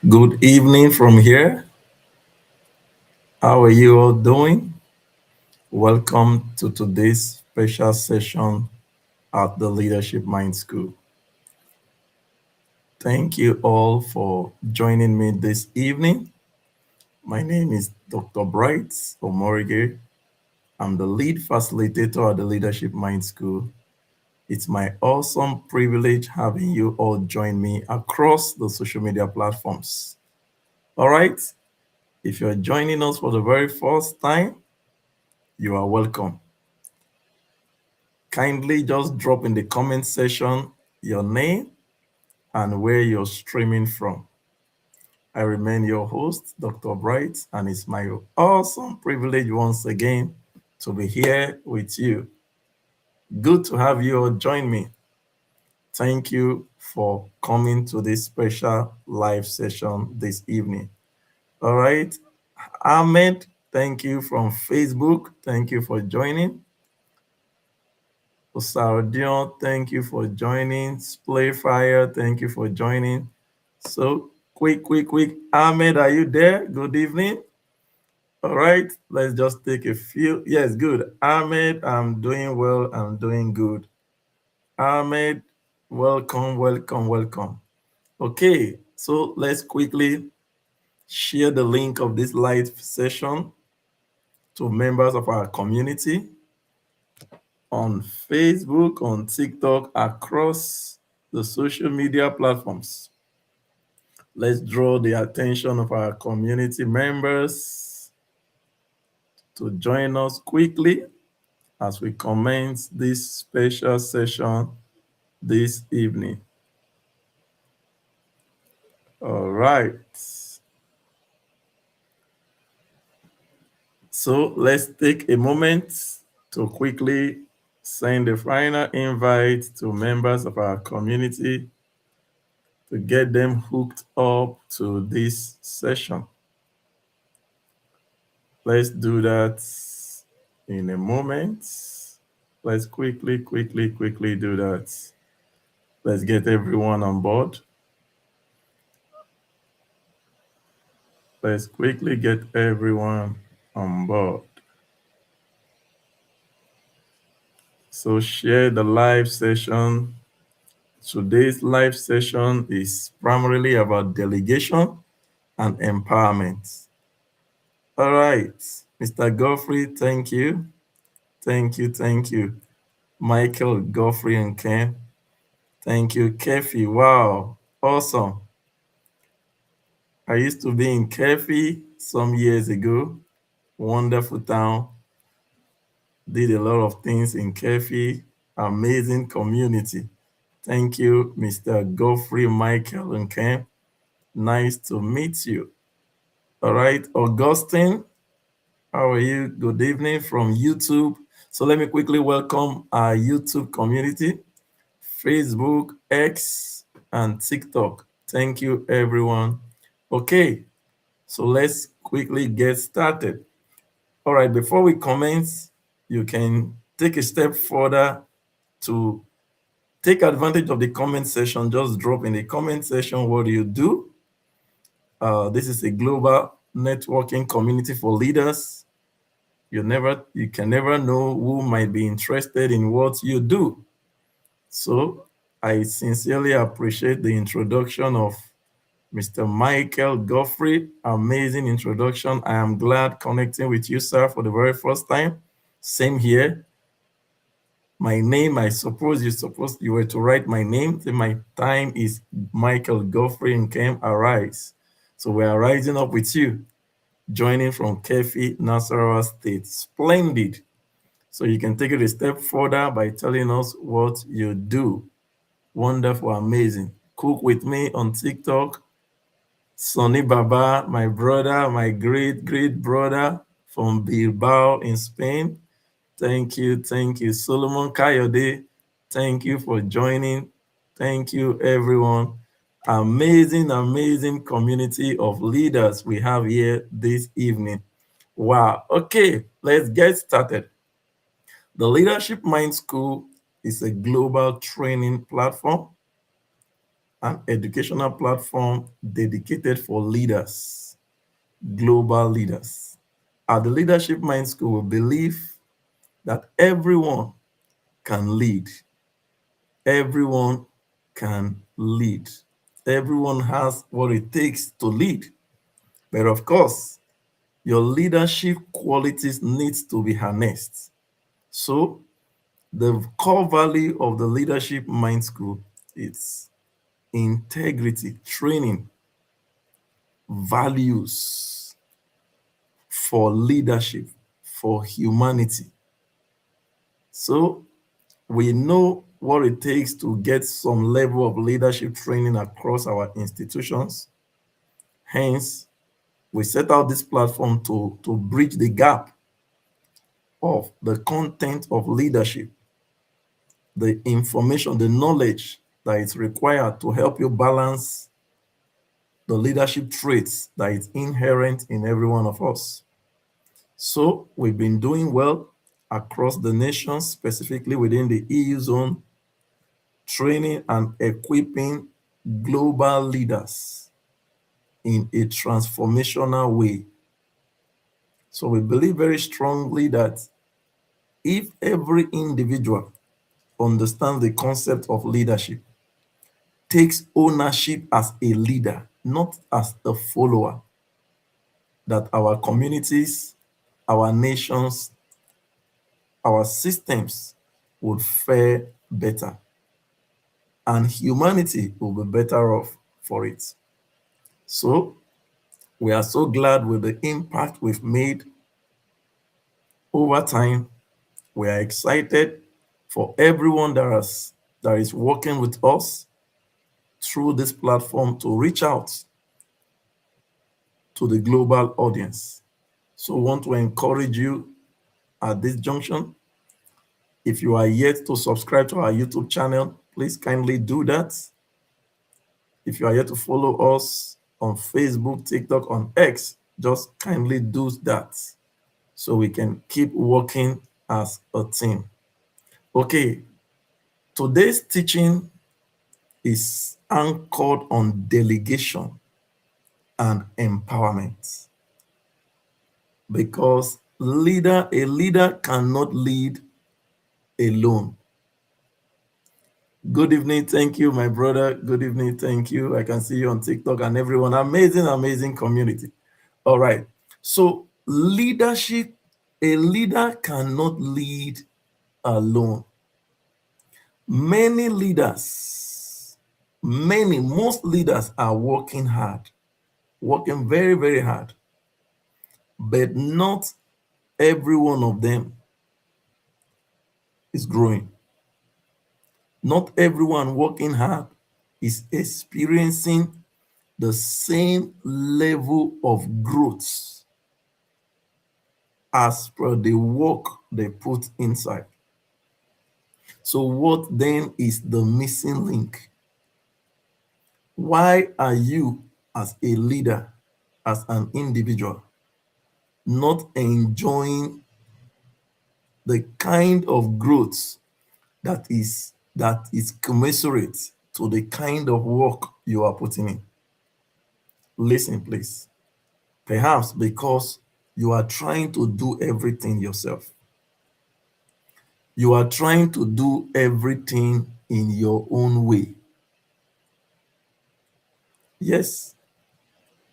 Good evening from here. How are you all doing? Welcome to today's special session at the Leadership Mind School. Thank you all for joining me this evening. My name is Dr. Bright Omoregie. I'm the lead facilitator at the Leadership Mind School. It's my awesome privilege having you all join me across the social media platforms. All right, if you're joining us for the very first time, you are welcome. Kindly just drop in the comment section your name and where you're streaming from. I remain your host, Dr. Bright, and it's my awesome privilege once again to be here with you. Good to have you all join me. Thank you for coming to this special live session this evening. All right, Ahmed, thank you from Facebook. Thank you for joining. Osardion, thank you for joining. Splayfire, thank you for joining. So, quick. Ahmed, are you there? Good evening. All right, let's just take a few. Yes, good. Ahmed, I'm doing well. I'm doing good. Ahmed, welcome. Okay, so let's quickly share the link of this live session to members of our community on Facebook, on TikTok, across the social media platforms. Let's draw the attention of our community members to join us quickly as we commence this special session this evening. All right. So let's take a moment to quickly send a final invite to members of our community to get them hooked up to this session. Let's do that in a moment. Let's quickly do that. Let's get everyone on board. Let's quickly get everyone on board. So share the live session. Today's live session is primarily about delegation and empowerment. All right, Mr. Godfrey, thank you. Thank you. Michael, Godfrey, and Ken, thank you. Kefi, wow, awesome. I used to be in Kefi some years ago. Wonderful town. Did a lot of things in Kefi. Amazing community. Thank you, Mr. Godfrey, Michael, and Ken. Nice to meet you. All right, Augustine, how are you? Good evening from YouTube. So let me quickly welcome our YouTube community, Facebook, X, and TikTok. Thank you, everyone. Okay, so let's quickly get started. All right, before we commence, you can take a step further to take advantage of the comment section. Just drop in the comment section what do you do. This is a global networking community for leaders. You can never know who might be interested in what you do. So I sincerely appreciate the introduction of Mr. Michael Godfrey. Amazing introduction. I am glad connecting with you, sir, for the very first time. Same here. My name, I suppose you were to write my name. My time is Michael Godfrey and Kem Arise. So we are rising up with you, joining from Kefi, Nasarawa State. Splendid. So you can take it a step further by telling us what you do. Wonderful, amazing. Cook with me on TikTok. Sonny Baba, my brother, my great brother from Bilbao in Spain. Thank you. Solomon Kayode, thank you for joining. Thank you, everyone. Amazing community of leaders we have here this evening. Wow. Okay, let's get started. The Leadership Mind School is a global training platform an educational platform dedicated for leaders, global leaders. At the Leadership Mind School, we believe that everyone can lead. Everyone can lead. Everyone has what it takes to lead. But of course, your leadership qualities needs to be harnessed. So the core value of the Leadership Mind School is integrity, training, values for leadership, for humanity. So we know what it takes to get some level of leadership training across our institutions. Hence, we set out this platform to bridge the gap of the content of leadership, the information, the knowledge that is required to help you balance the leadership traits that is inherent in every one of us. So we've been doing well across the nation, specifically within the EU zone, training and equipping global leaders in a transformational way. So we believe very strongly that if every individual understands the concept of leadership, takes ownership as a leader, not as a follower, that our communities, our nations, our systems would fare better and humanity will be better off for it. So we are so glad with the impact we've made over time. We are excited for everyone that is working with us through this platform to reach out to the global audience. So I want to encourage you at this junction. If you are yet to subscribe to our YouTube channel, please kindly do that. If you are yet to follow us on Facebook, TikTok, on X, just kindly do that so we can keep working as a team. Okay, today's teaching is anchored on delegation and empowerment because a leader cannot lead alone. Good evening. Thank you, my brother. Good evening. Thank you. I can see you on TikTok and everyone. Amazing, amazing community. All right. So leadership, a leader cannot lead alone. Most leaders are working hard, working very, very hard, but not every one of them is growing. Not everyone working hard is experiencing the same level of growth as per the work they put inside. So what then is the missing link? Why are you as a leader, as an individual, not enjoying the kind of growth that is commensurate to the kind of work you are putting in? Listen, please. Perhaps because you are trying to do everything yourself. You are trying to do everything in your own way. Yes,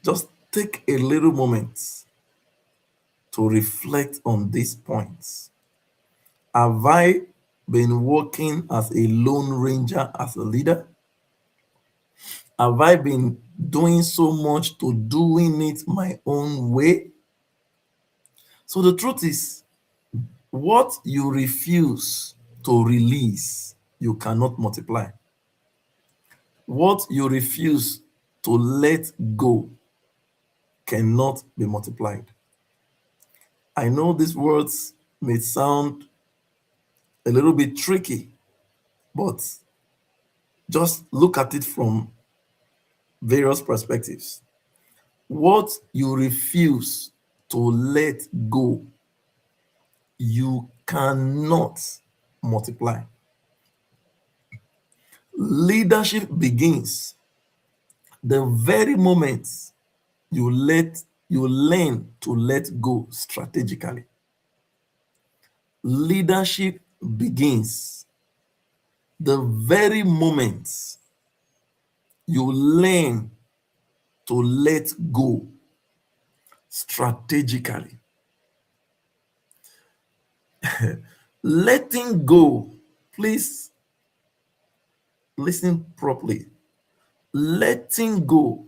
just take a little moment to reflect on these points. Have I been working as a lone ranger, as a leader? Have I been doing so much to doing it my own way? So the truth is, what you refuse to release, you cannot multiply. What you refuse to let go cannot be multiplied. I know these words may sound a little bit tricky, but just look at it from various perspectives. What you refuse to let go, you cannot multiply. Leadership begins the very moment you learn to let go strategically, leadership begins. The very moment you learn to let go strategically. Letting go, please listen properly. Letting go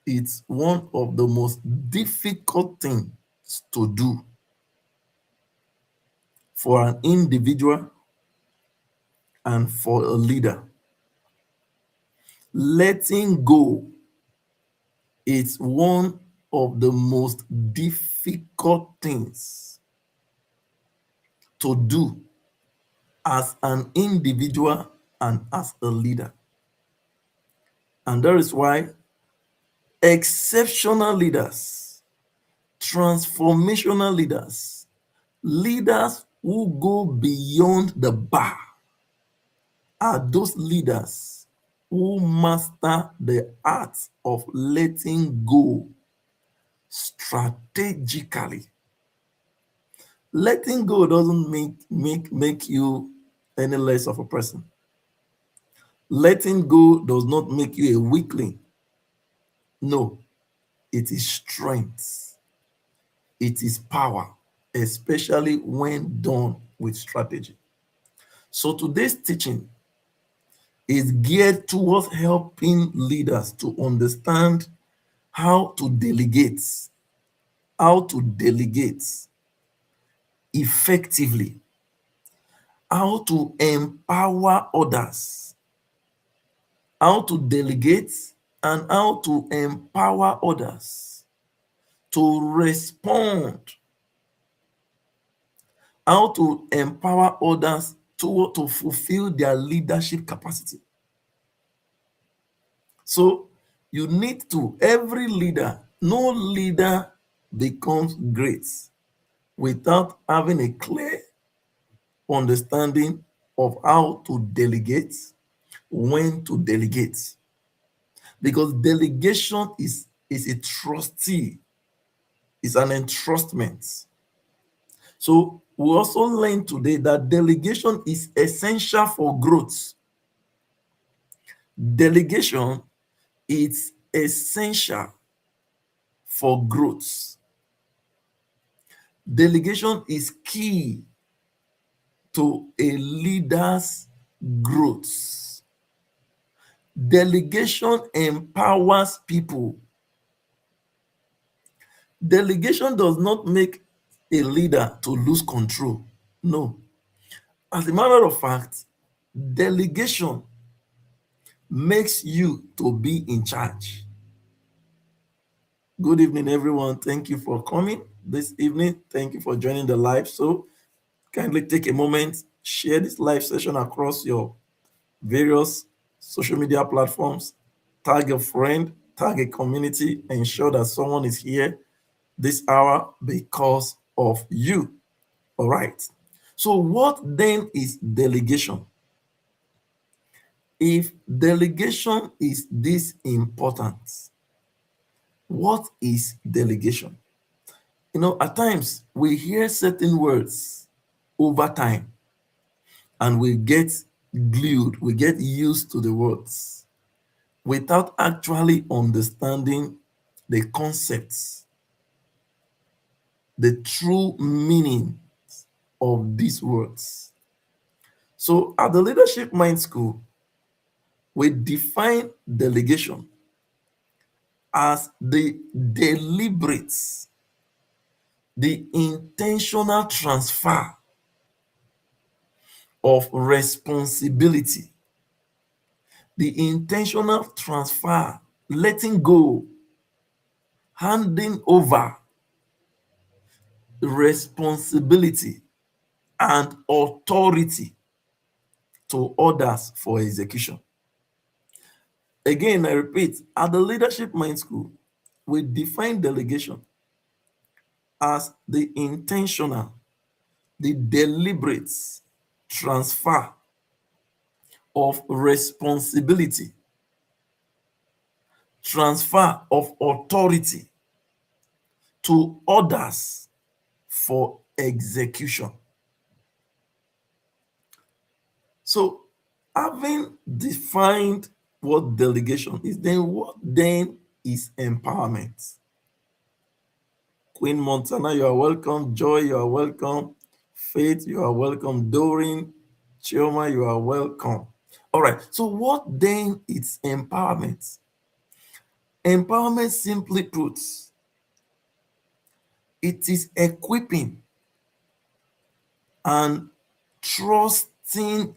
is one of the most difficult things to do for an individual and for a leader. Letting go is one of the most difficult things to do as an individual and as a leader. And that is why exceptional leaders, transformational leaders, leaders who go beyond the bar are those leaders who master the art of letting go strategically. Letting go doesn't make you any less of a person. Letting go does not make you a weakling. No, it is strength. It is power, especially when done with strategy. So today's teaching is geared towards helping leaders to understand how to delegate, effectively, how to empower others, how to delegate and how to empower others to respond, how to empower others to fulfill their leadership capacity. So you need to, every leader, no leader becomes great without having a clear understanding of how to delegate, when to delegate. Because delegation is a trustee, it's an entrustment. So we also learned today that delegation is essential for growth. Delegation is essential for growth. Delegation is key to a leader's growth. Delegation empowers people. Delegation does not make a leader to lose control. No. As a matter of fact, delegation makes you to be in charge. Good evening, everyone. Thank you for coming this evening. Thank you for joining the live. So kindly take a moment, share this live session across your various social media platforms, tag a friend, tag a community, ensure that someone is here this hour because of you. All right. So what then is delegation? If delegation is this important, what is delegation? You know, at times we hear certain words over time and we get glued, we get used to the words without actually understanding the concepts, the true meaning of these words. So at the Leadership Mind School, we define delegation as the deliberate, the intentional transfer of responsibility, the intentional transfer, letting go, handing over responsibility and authority to others for execution. Again, I repeat, at the Leadership Mind School, we define delegation as the intentional, the deliberate transfer of responsibility transfer of authority to others for execution. So, having defined what delegation is, then what then is empowerment? Queen Montana, you are welcome. Joy, you are welcome. Faith, you are welcome. Doreen, Chioma, you are welcome. All right. So, what then is empowerment? Empowerment, simply put, it is and trusting,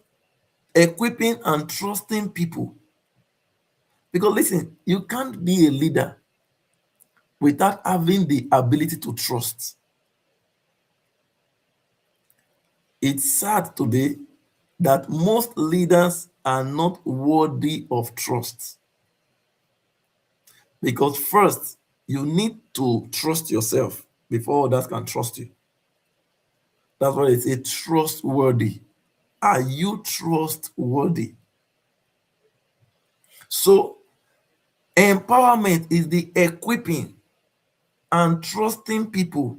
equipping and trusting people. Because listen, you can't be a leader without having the ability to trust. It's sad today that most leaders are not worthy of trust. Because first, you need to trust yourself before others can trust you. That's why they say trustworthy. Are you trustworthy? So, empowerment is the equipping and trusting people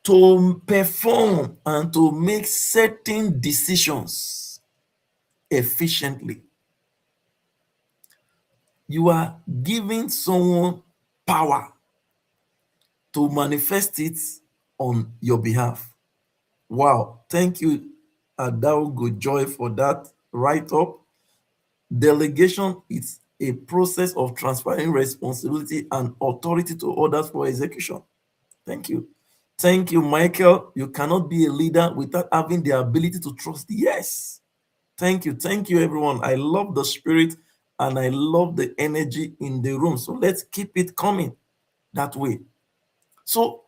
to perform and to make certain decisions efficiently. You are giving someone power to manifest it on your behalf. Wow. Thank you, Adao Joy, for that write-up. Delegation is a process of transferring responsibility and authority to others for execution. Thank you. Thank you, Michael. You cannot be a leader without having the ability to trust. Yes. Thank you. Thank you, everyone. I love the spirit and I love the energy in the room. So let's keep it coming that way. So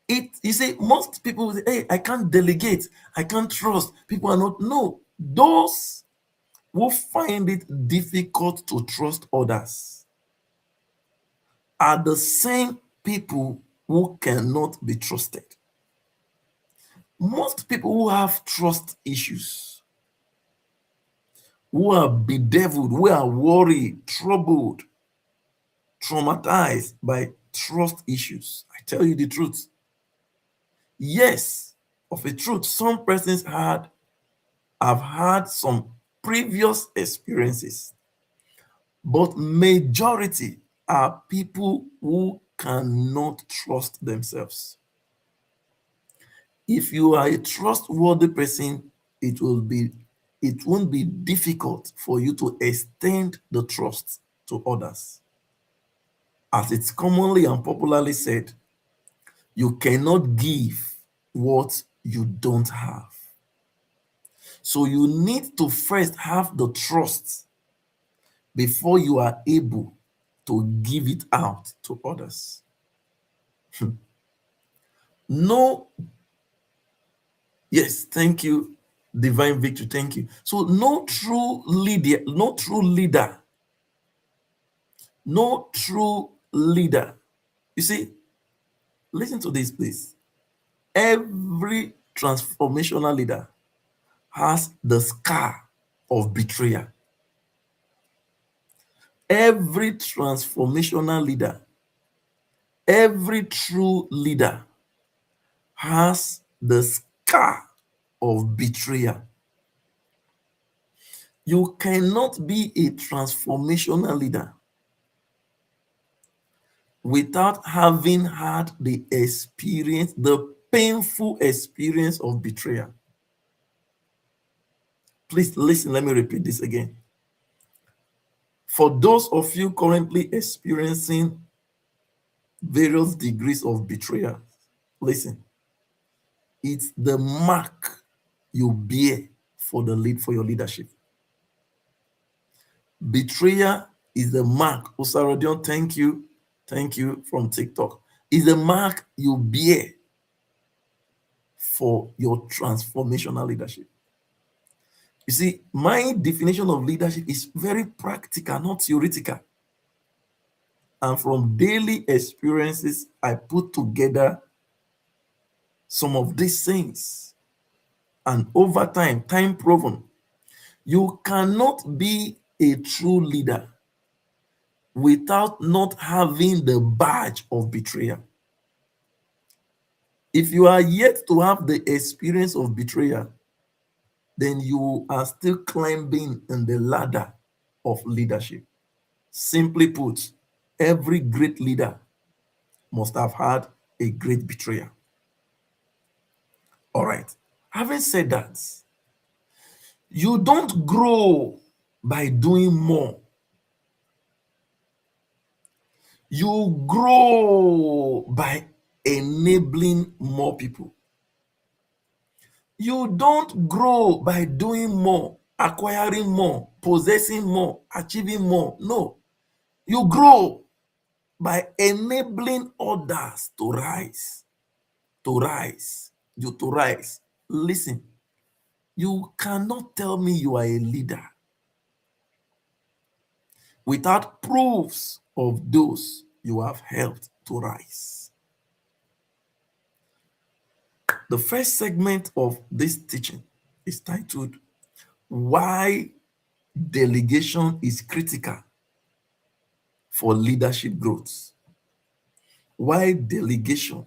you say most people say, hey, I can't delegate, I can't trust. People are not. No, those who find it difficult to trust others are the same people who cannot be trusted. Most people who have trust issues, who are bedeviled, who are worried, troubled, traumatized by trust issues. I tell you the truth. Yes, of a truth, some persons have had some previous experiences, but majority are people who cannot trust themselves. If you are a trustworthy person, it won't be difficult for you to extend the trust to others. As it's commonly and popularly said, you cannot give what you don't have. So you need to first have the trust before you are able to give it out to others. No, yes, thank you, Divine Victory, thank you. So no true leader, You see, listen to this, please. Every transformational leader has the scar of betrayal. Every transformational leader, every true leader has the scar of betrayal. You cannot be a transformational leader without having had the experience, the painful experience of betrayal. Please listen, let me repeat this again. For those of you currently experiencing various degrees of betrayal, listen, it's the mark you bear for your leadership. Betrayal is the mark. Osarodion, thank you. Thank you from TikTok. Is the mark you bear for your transformational leadership. You see, my definition of leadership is very practical, not theoretical. And from daily experiences, I put together some of these things. And over time proven, you cannot be a true leader without not having the badge of betrayal. If you are yet to have the experience of betrayal, then you are still climbing in the ladder of leadership. Simply put, every great leader must have had a great betrayer. All right. Having said that, you don't grow by doing more. You grow by enabling more people. You don't grow by doing more, acquiring more, possessing more, achieving more. No, you grow by enabling others to rise, to rise, you to rise. Listen, you cannot tell me you are a leader without proofs of those you have helped to rise. The first segment of this teaching is titled Why Delegation is Critical for Leadership Growth. Why delegation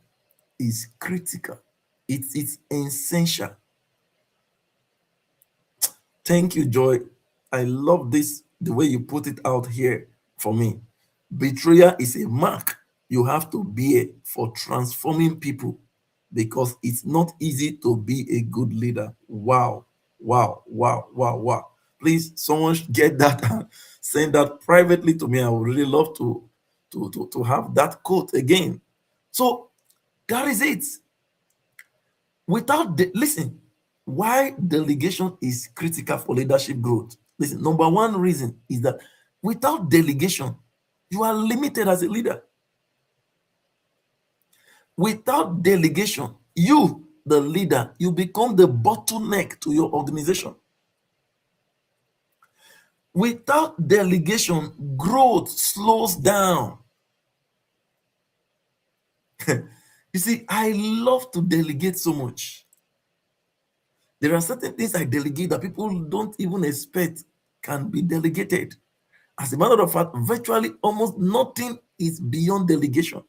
is critical. It's essential. Thank you, Joy. I love this, the way you put it out here for me. Betrayal is a mark you have to bear for transforming people because it's not easy to be a good leader. Wow, wow, wow, wow, wow. Please, someone should get that and send that privately to me. I would really love to have that quote again. So that is it. Listen, why delegation is critical for leadership growth. Listen, number one reason is that without delegation, you are limited as a leader. Without delegation, you, the leader, you become the bottleneck to your organization. Without delegation, growth slows down. You see, I love to delegate so much. There are certain things I delegate that people don't even expect can be delegated. As a matter of fact, virtually almost nothing is beyond delegation.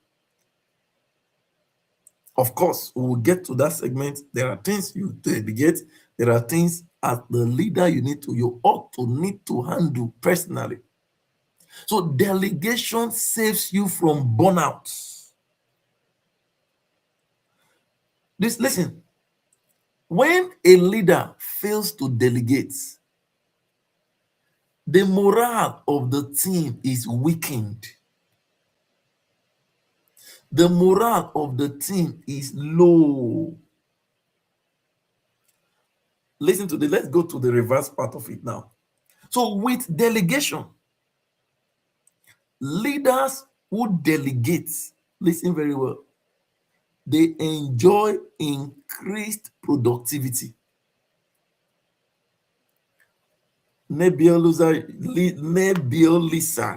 Of course, we will get to that segment. There are things you delegate. There are things as the leader you ought to need to handle personally. So delegation saves you from burnout. Listen, when a leader fails to delegate, the morale of the team is weakened. The morale of the team is low. Listen to let's go to the reverse part of it now. So with delegation, leaders who delegate, listen very well, they enjoy increased productivity. Nebiolisa,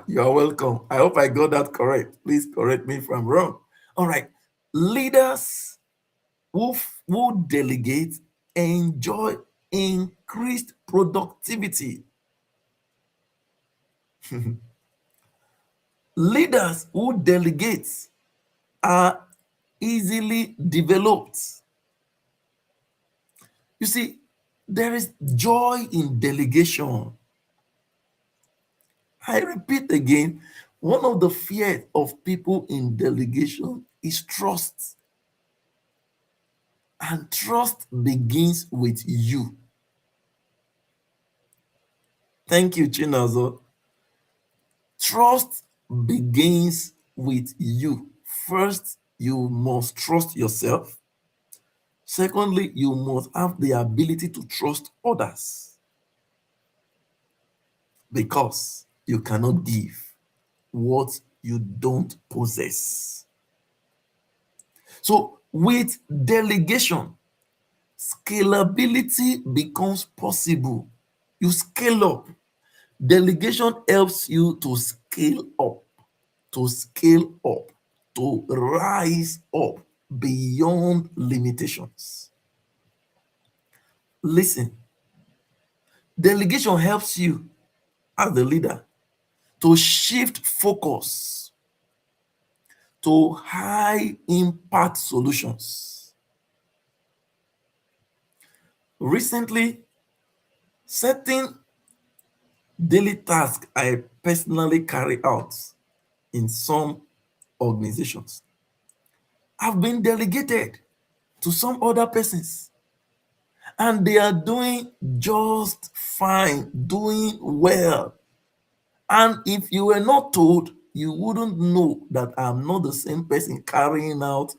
you are welcome. I hope I got that correct. Please correct me if I'm wrong. All right. Leaders who delegate enjoy increased productivity. Leaders who delegate are easily developed. You see, there is joy in delegation. I repeat again, one of the fears of people in delegation is trust. And trust begins with you. Thank you, Chinazo. Trust begins with you. First, you must trust yourself. Secondly, you must have the ability to trust others because you cannot give what you don't possess. So, with delegation, scalability becomes possible. You scale up. Delegation helps you to scale up, to scale up, to rise up beyond limitations. Listen, delegation helps you as the leader to shift focus to high impact solutions. Recently, certain daily tasks I personally carry out in some organizations have been delegated to some other persons, and they are doing just fine, doing well. And if you were not told, you wouldn't know that I'm not the same person carrying out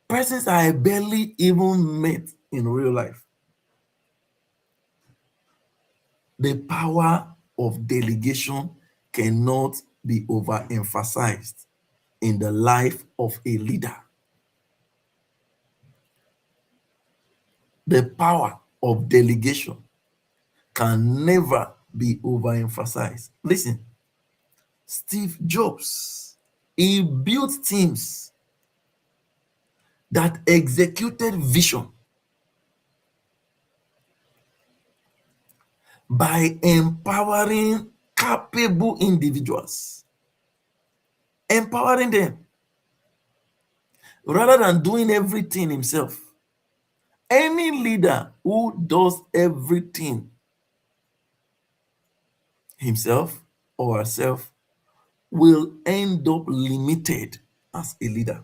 persons I barely even met in real life. The power of delegation cannot be overemphasized in the life of a leader. The power of delegation can never be overemphasized. Listen, Steve Jobs, he built teams that executed vision by empowering capable individuals, empowering them rather than doing everything himself. Any leader who does everything himself or herself will end up limited as a leader.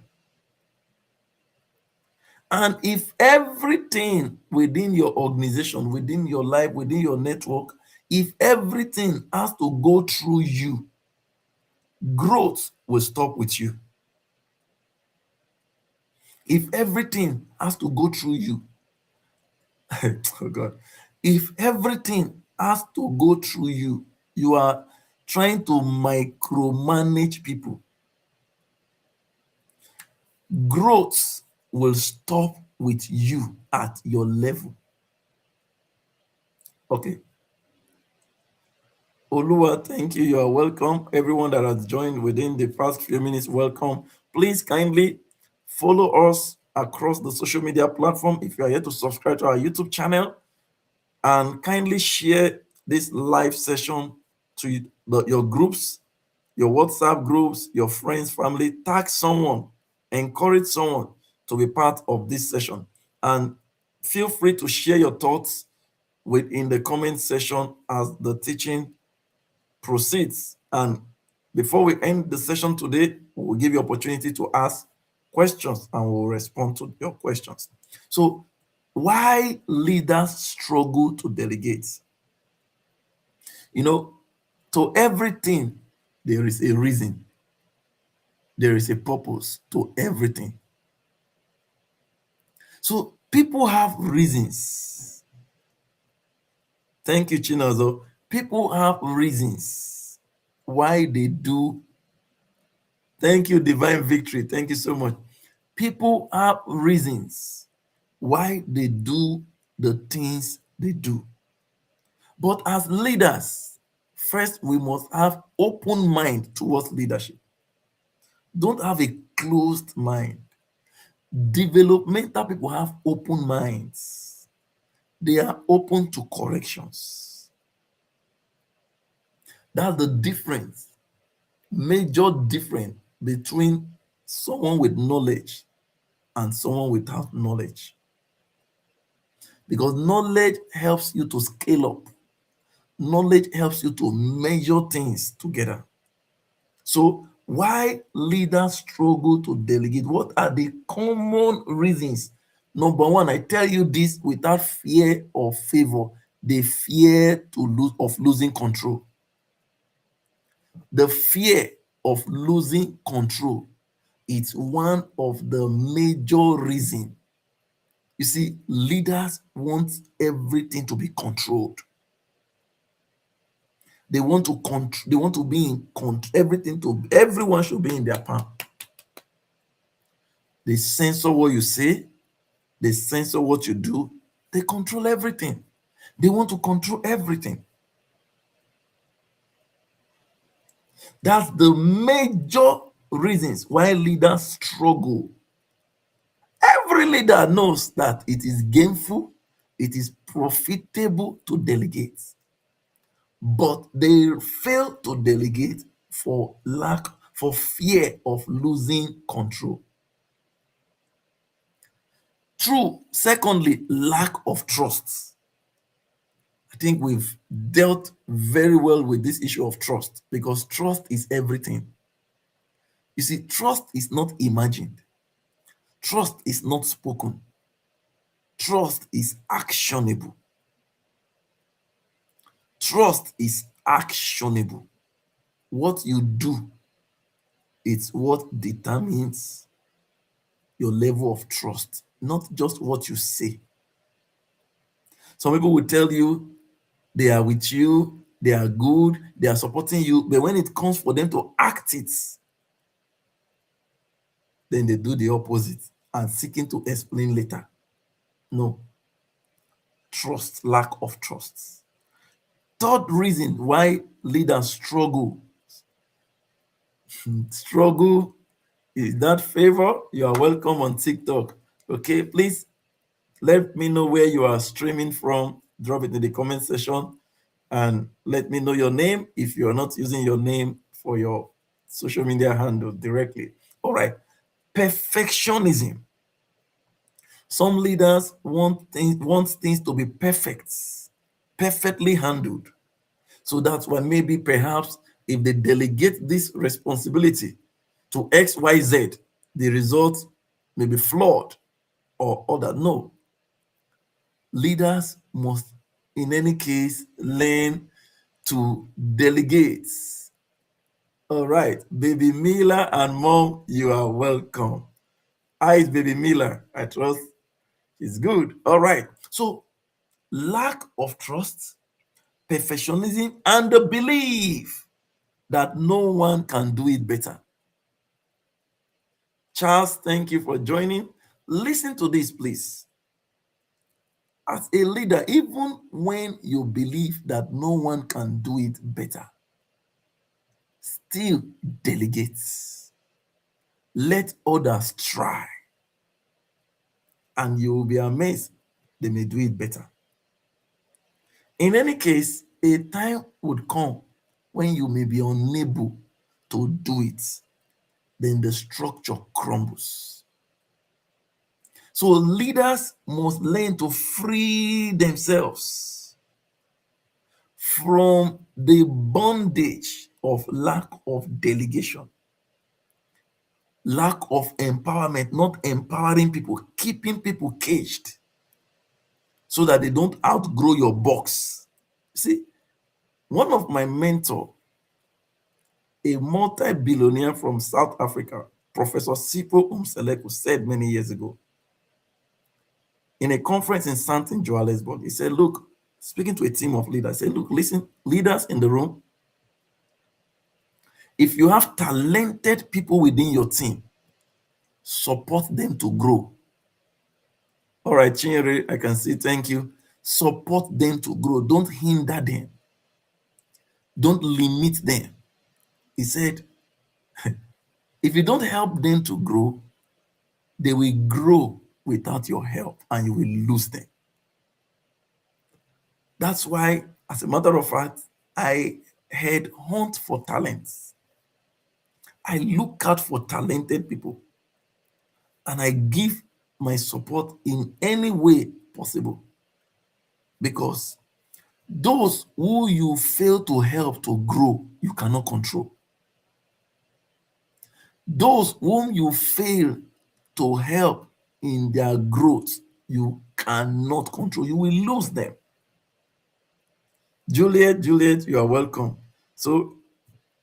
And if everything within your organization, within your life, within your network, if everything has to go through you, growth will stop with you. If everything has to go through you, oh God, if everything has to go through you, you are trying to micromanage people, growth will stop with you at your level. Okay. Oluwa, thank you. You are welcome. Everyone that has joined within the past few minutes, welcome. Please kindly follow us across the social media platform. If you are yet to subscribe to our YouTube channel, and kindly share this live session to your groups, your WhatsApp groups, your friends, family. Tag someone, encourage someone to be part of this session. And feel free to share your thoughts within the comment section as the teaching proceeds. And before we end the session today, we will give you opportunity to ask questions and we'll respond to your questions. So, why leaders struggle to delegate? You know, to everything, there is a reason, there is a purpose to everything. So, people have reasons. Thank you, Chinazo. People have reasons why they do. Thank you, Divine Victory. Thank you so much. People have reasons why they do the things they do. But as leaders, first we must have open mind towards leadership. Don't have a closed mind. Developmental people have open minds. They are open to corrections. That's the difference, major difference between someone with knowledge and someone without knowledge. Because knowledge helps you to scale up. Knowledge helps you to measure things together. So, why leaders struggle to delegate? What are the common reasons? Number one, I tell you this without fear or favor. They fear of losing control. The fear of losing control is one of the major reasons. You see, leaders want everything to be controlled. They want to control, they want to be in control, everyone should be in their palm. They censor what you say, they censor what you do, they control everything. They want to control everything. That's the major reasons why leaders struggle. Every leader knows that it is gainful, it is profitable to delegate. but they fail to delegate for fear of losing control. True. Secondly, lack of trust. I think we've dealt very well with this issue of trust because trust is everything. You see, trust is not imagined, trust is not spoken, trust is actionable. Trust is actionable. What you do is what determines your level of trust, not just what you say. Some people will tell you they are with you, they are good, they are supporting you, but when it comes for them to act it, then they do the opposite and seeking to explain later. No. Trust, lack of trust. Third reason why leaders struggle. Struggle is that favor. You are welcome on TikTok. Okay, please let me know where you are streaming from. Drop it in the comment section and let me know your name if you are not using your name for your social media handle directly. All right. Perfectionism. Some leaders want things to be perfect, perfectly handled. So that's why maybe perhaps if they delegate this responsibility to XYZ, the result may be flawed or other. No. Leaders must, in any case, learn to delegate. All right, Baby Miller and Mom, you are welcome. Hi, it's Baby Miller. I trust it's good. All right. So, lack of trust, perfectionism, and the belief that no one can do it better. Charles, thank you for joining. Listen to this, please. As a leader, even when you believe that no one can do it better, still delegate. Let others try, and you will be amazed they may do it better. In any case, a time would come when you may be unable to do it, then the structure crumbles. So leaders must learn to free themselves from the bondage of lack of delegation, lack of empowerment, not empowering people, keeping people caged so that they don't outgrow your box. See, one of my mentor, a multi-billionaire from South Africa, Professor Sipho Umseleku, said many years ago in a conference in Sandton, Johannesburg, he said, look, speaking to a team of leaders, he said, look, listen, leaders in the room, if you have talented people within your team, support them to grow. All right, Chinyere, I can see, thank you. Support them to grow. Don't hinder them. Don't limit them. He said, if you don't help them to grow, they will grow without your help and you will lose them. That's why, as a matter of fact, I head hunt for talents. I look out for talented people and I give my support in any way possible, because those who you fail to help to grow, you cannot control. Those whom you fail to help in their growth, you cannot control. You will lose them. Juliet, you are welcome. So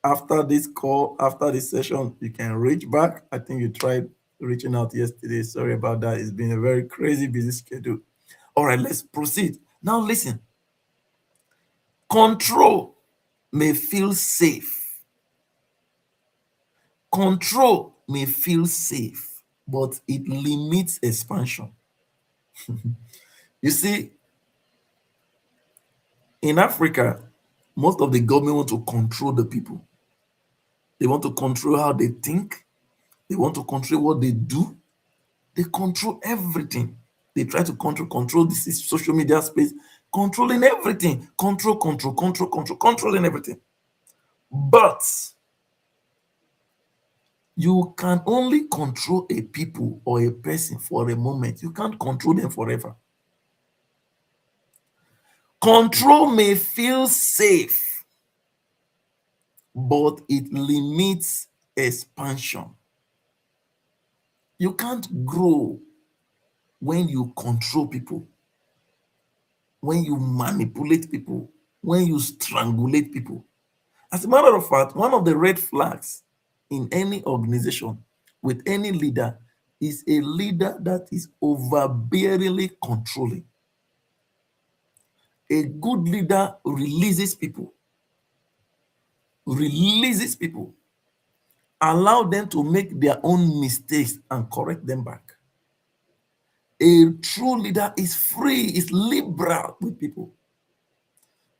after this call, after this session, you can reach back. I think you tried reaching out yesterday. Sorry about that. It's been a very crazy, busy schedule. All right, let's proceed. Now listen. Control may feel safe. Control may feel safe, but it limits expansion. You see, in Africa, most of the government want to control the people. They want to control how they think. They want to control what they do. They control everything. They try to control this social media space. controlling everything, controlling everything. But you can only control a people or a person for a moment. You can't control them forever. Control may feel safe, but it limits expansion. You can't grow when you control people, when you manipulate people, when you strangulate people. As a matter of fact, one of the red flags in any organization with any leader is a leader that is overbearingly controlling. A good leader releases people, allow them to make their own mistakes and correct them back. A true leader is free, is liberal with people,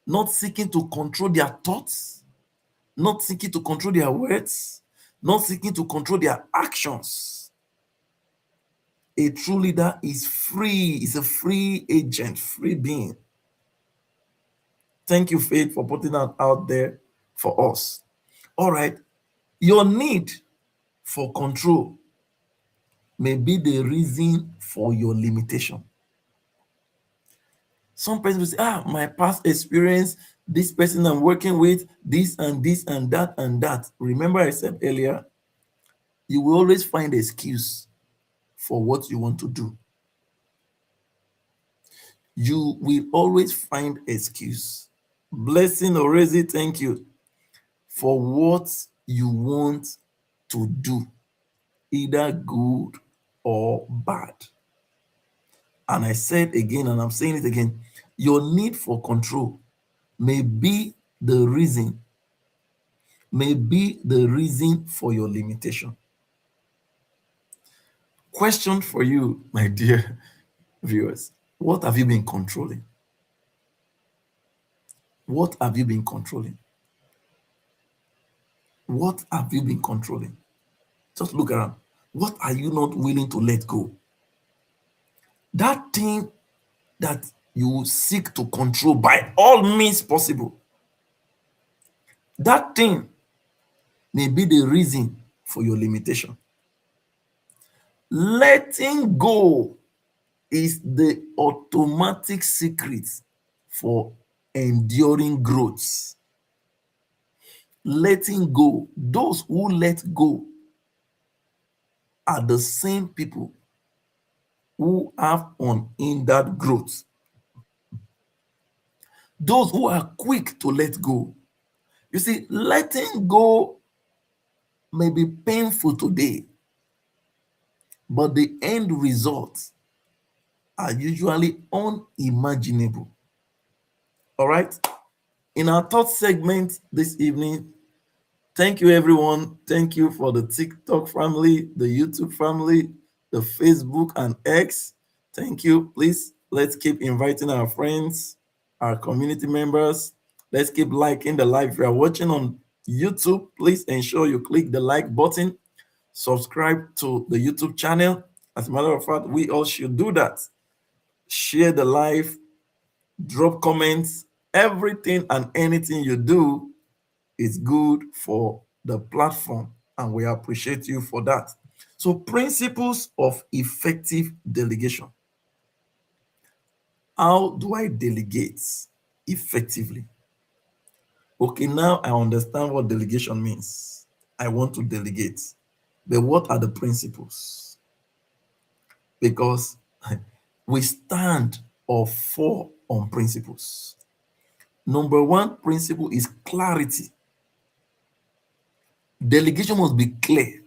not seeking to control their thoughts, not seeking to control their words, not seeking to control their actions. A true leader is free, is a free agent, free being. Thank you, Faith, for putting that out there for us. All right. Your need for control may be the reason for your limitation. Some person will say, my past experience, this person I'm working with, this and that and that. Remember I said earlier, you will always find excuse for what you want to do. You will always find excuse. Blessing Omoregie, thank you for what you want to do, either good or bad. And I said again, and I'm saying it again, your need for control may be the reason for your limitation. Question for you, my dear viewers. What have you been controlling? What have you been controlling? What have you been controlling? Just look around. What are you not willing to let go? That thing that you seek to control by all means possible, that thing may be the reason for your limitation. Letting go is the automatic secret for enduring growth. Letting go, those who let go are the same people who have unhindered growth. Those who are quick to let go. You see, letting go may be painful today, but the end results are usually unimaginable. All right? In our third segment this evening, thank you, everyone. Thank you for the TikTok family, the YouTube family, the Facebook and X. Thank you. Please, let's keep inviting our friends, our community members. Let's keep liking the live. If you are watching on YouTube, please ensure you click the like button, subscribe to the YouTube channel. As a matter of fact, we all should do that. Share the live, drop comments. Everything and anything you do is good for the platform, and we appreciate you for that. So, principles of effective delegation. How do I delegate effectively? Okay, now I understand what delegation means. I want to delegate. But what are the principles? Because we stand or fall on principles. Number one principle is clarity. Delegation must be clear.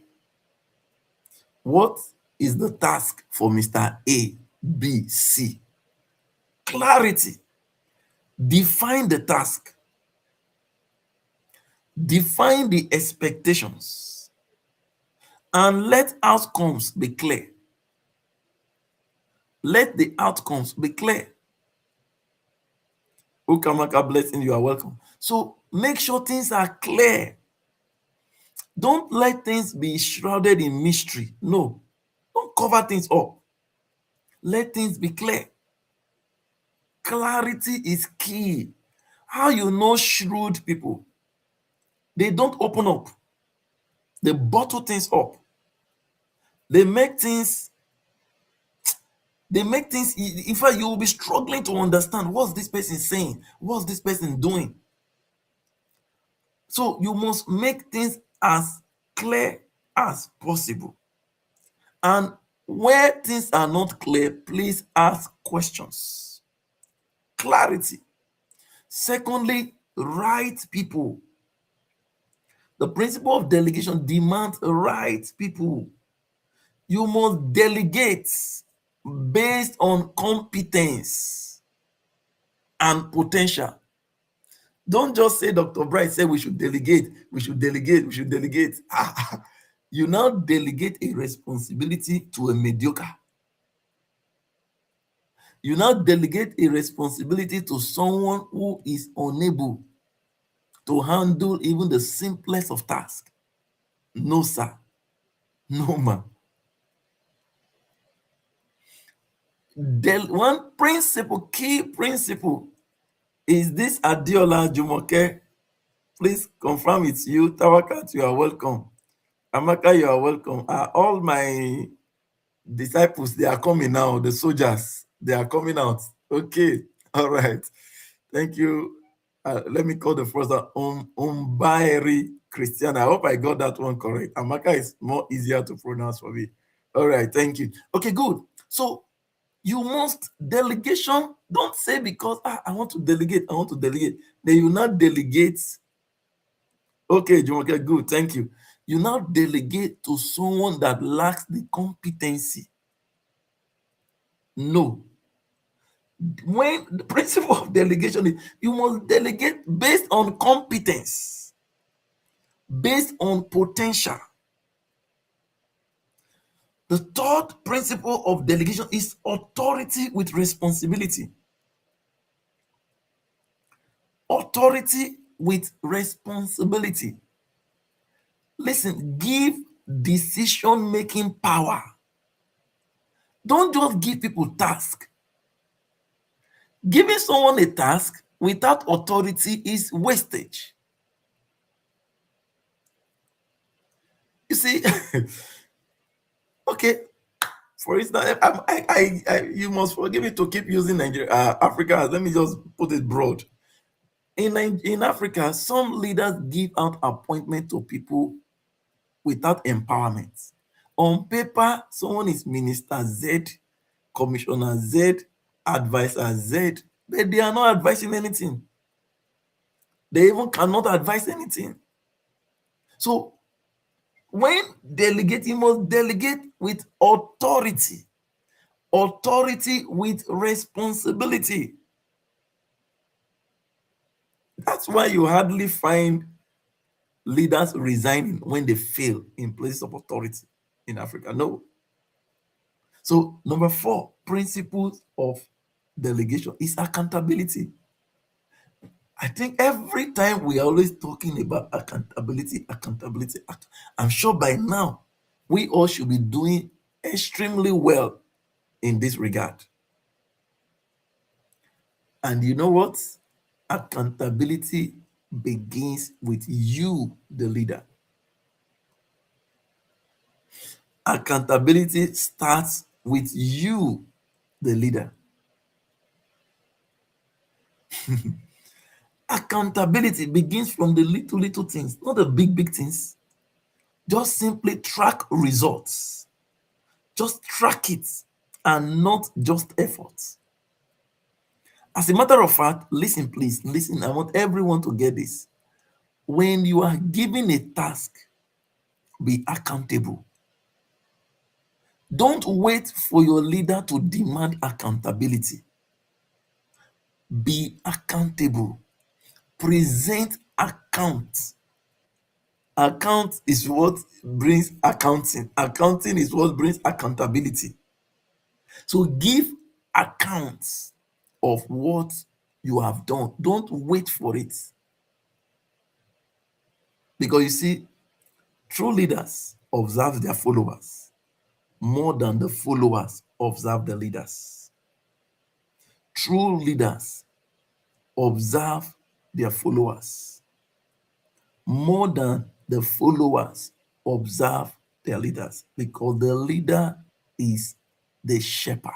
What is the task for Mr. A, B, C? Clarity. Define the task. Define the expectations. And let outcomes be clear. Let the outcomes be clear. Ukamaka, blessing, you are welcome. So make sure things are clear. Don't let things be shrouded in mystery. No, don't cover things up. Let things be clear. Clarity is key. How you know shrewd people? They don't open up. They bottle things up. They make things, in fact, you will be struggling to understand what's this person saying, what's this person doing. So you must make things as clear as possible. And where things are not clear, please ask questions. Clarity. Secondly, right people. The principle of delegation demands right people. You must delegate based on competence and potential. Don't just say Dr. Bright said we should delegate, we should delegate, we should delegate. You now delegate a responsibility to a mediocre. You now delegate a responsibility to someone who is unable to handle even the simplest of tasks. No, sir. No, ma'am. One principle, key principle, is this Adiola Jumoke. Please confirm it's you. Tawakat, you are welcome. Amaka, you are welcome. All my disciples, they are coming now. The soldiers, they are coming out. Okay, all right. Thank you. Let me call the first one Umbaeri Christian. I hope I got that one correct. Amaka is more easier to pronounce for me. All right, thank you. Okay, good. So you must delegation. Don't say because I want to delegate, I want to delegate. Then you not delegate. Okay, Jumoke, good, thank you. You now delegate to someone that lacks the competency. No. When the principle of delegation is you must delegate based on competence, based on potential. The third principle of delegation is authority with responsibility. Authority with responsibility. Listen, give decision-making power. Don't just give people tasks. Giving someone a task without authority is wastage. You see, okay, for instance, you must forgive me to keep using Nigeria, Africa. Let me just put it broad. In Africa, some leaders give out appointment to people without empowerment. On paper, someone is Minister Z, Commissioner Z, Advisor Z, but they are not advising anything. They even cannot advise anything. So when delegating, you must delegate with authority, authority with responsibility. That's why you hardly find leaders resigning when they fail in places of authority in Africa. No. So, number 4, principles of delegation is accountability. I think every time we are always talking about accountability, accountability. I'm sure by now we all should be doing extremely well in this regard. And you know what? Accountability begins with you, the leader. Accountability starts with you, the leader. Accountability begins from the little things, not the big things. Just simply track results. Just track it and not just efforts. As a matter of fact, listen, please, listen. I want everyone to get this. When you are given a task, be accountable. Don't wait for your leader to demand accountability. Be accountable. Present account. Account is what brings accounting. Accounting is what brings accountability. So give accounts of what you have done. Don't wait for it. Because you see, true leaders observe their followers more than the followers observe the leaders. True leaders observe their followers more than the followers observe their leaders, because the leader is the shepherd.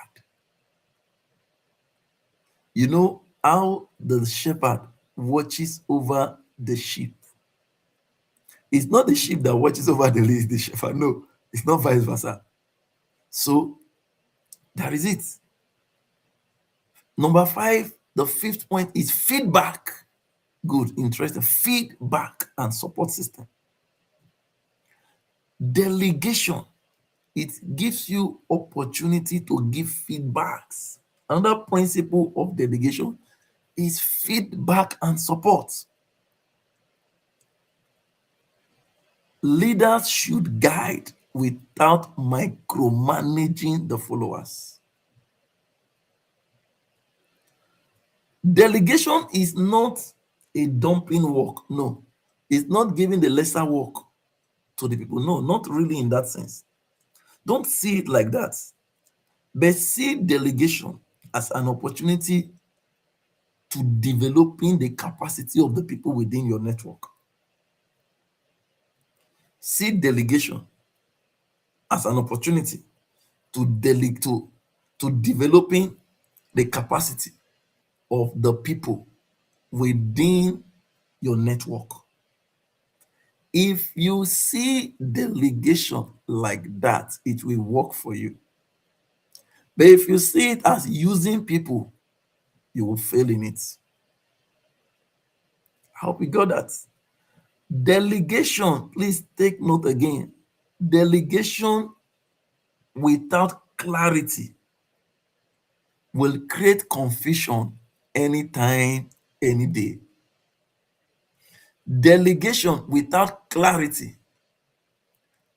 You know how the shepherd watches over the sheep. It's not the sheep that watches over the shepherd. No, it's not vice versa. So that is it. Number 5, the 5th point is feedback. Good, interesting. Feedback and support system. Delegation. It gives you opportunity to give feedbacks. Another principle of delegation is feedback and support. Leaders should guide without micromanaging the followers. Delegation is not a dumping work. No, it's not giving the lesser work to the people. No, not really in that sense. Don't see it like that. But see delegation as an opportunity to developing the capacity of the people within your network. See delegation as an opportunity to developing the capacity of the people within your network. If you see delegation like that, it will work for you. But if you see it as using people, you will fail in it. I hope you got that. Delegation, please take note again. Delegation without clarity will create confusion anytime, any day. Delegation without clarity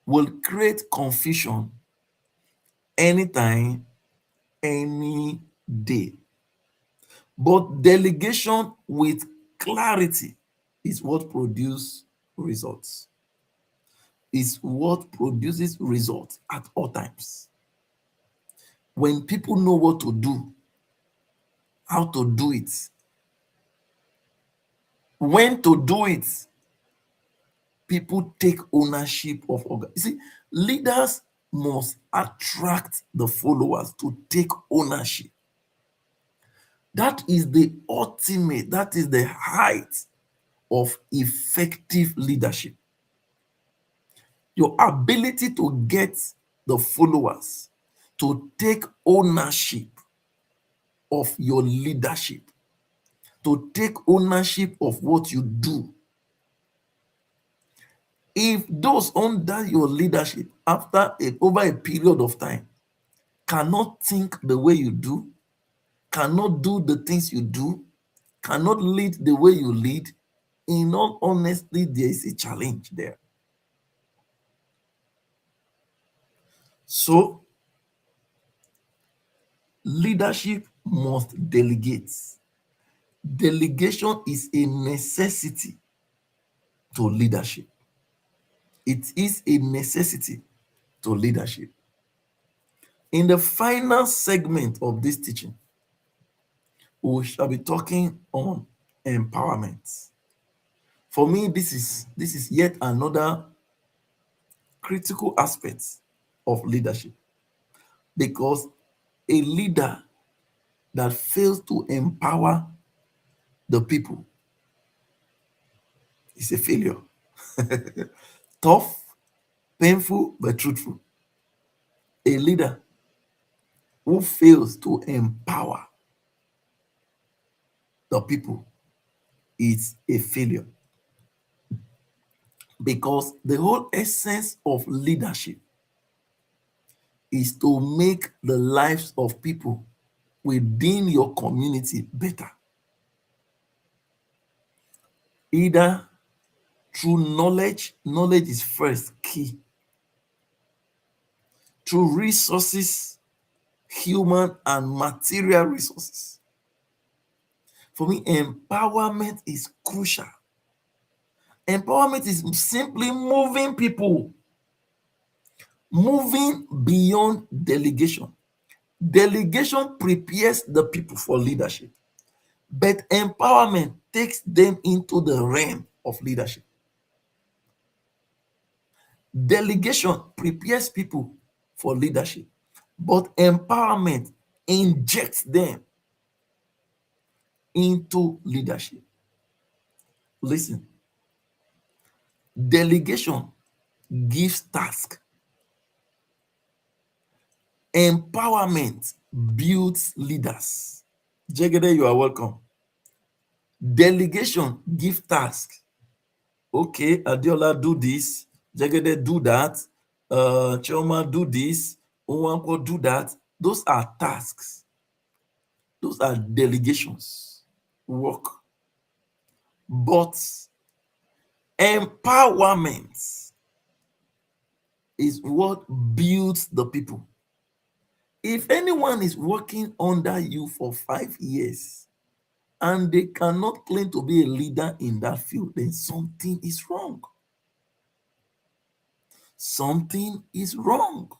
will create confusion anytime, any day. But delegation with clarity is what produces results. Is what produces results at all times. When people know what to do, how to do it, when to do it, people take ownership of you see, leaders must attract the followers to take ownership. That is the ultimate, that is the height of effective leadership. Your ability to get the followers to take ownership of your leadership, to take ownership of what you do. If those under your leadership, over a period of time, cannot think the way you do, cannot do the things you do, cannot lead the way you lead, in all honesty, there is a challenge there. So, leadership must delegate. Delegation is a necessity to leadership. It is a necessity to leadership. In the final segment of this teaching, we shall be talking on empowerment. For me, this is yet another critical aspect of leadership, because a leader that fails to empower the people is a failure. Tough, painful, but truthful. A leader who fails to empower the people is a failure, because the whole essence of leadership is to make the lives of people within your community better. Either through knowledge is first key, through resources, human and material resources. For me, empowerment is crucial. Empowerment is simply moving people, moving beyond delegation, Delegation prepares the people for leadership, but empowerment takes them into the realm of leadership. Delegation prepares people for leadership, but empowerment injects them into leadership. Listen, delegation gives task, empowerment builds leaders. Jegede, you are welcome. Delegation gives task. Okay, Adiola, do this. Jegede, do that. Chioma, do this. Owanko, do that. Those are tasks. Those are delegations. Work. But empowerment is what builds the people. If anyone is working under you for 5 years and they cannot claim to be a leader in that field, then something is wrong. Something is wrong.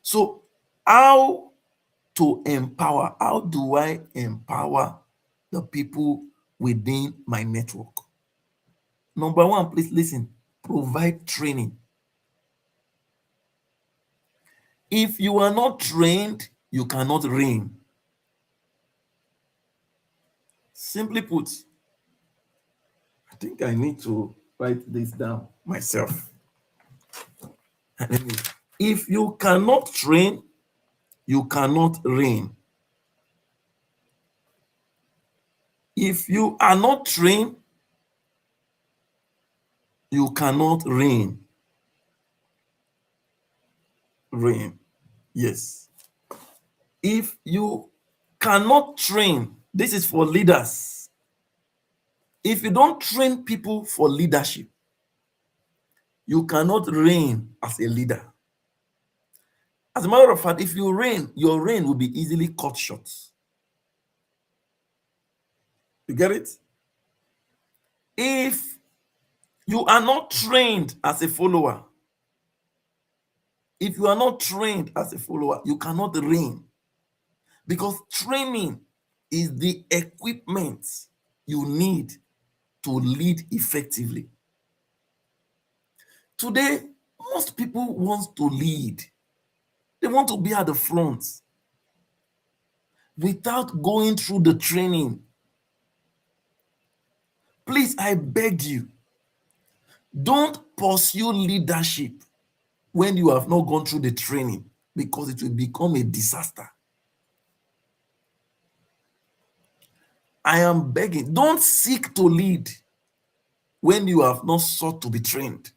So, how to empower? How do I empower the people within my network? Number one, please listen, provide training. If you are not trained, you cannot reign. Simply put, I think I need to write this down myself. If you cannot train, you cannot reign. If you are not trained, you cannot reign. Reign. Yes. If you cannot train, this is for leaders. If you don't train people for leadership, you cannot reign as a leader. As a matter of fact, if you reign, your reign will be easily cut short. You get it? If you are not trained as a follower, if you are not trained as a follower, you cannot reign. Because training is the equipment you need to lead effectively. Today, most people want to lead. They want to be at the front without going through the training. Please, I beg you, don't pursue leadership when you have not gone through the training, because it will become a disaster. I am begging, don't seek to lead when you have not sought to be trained.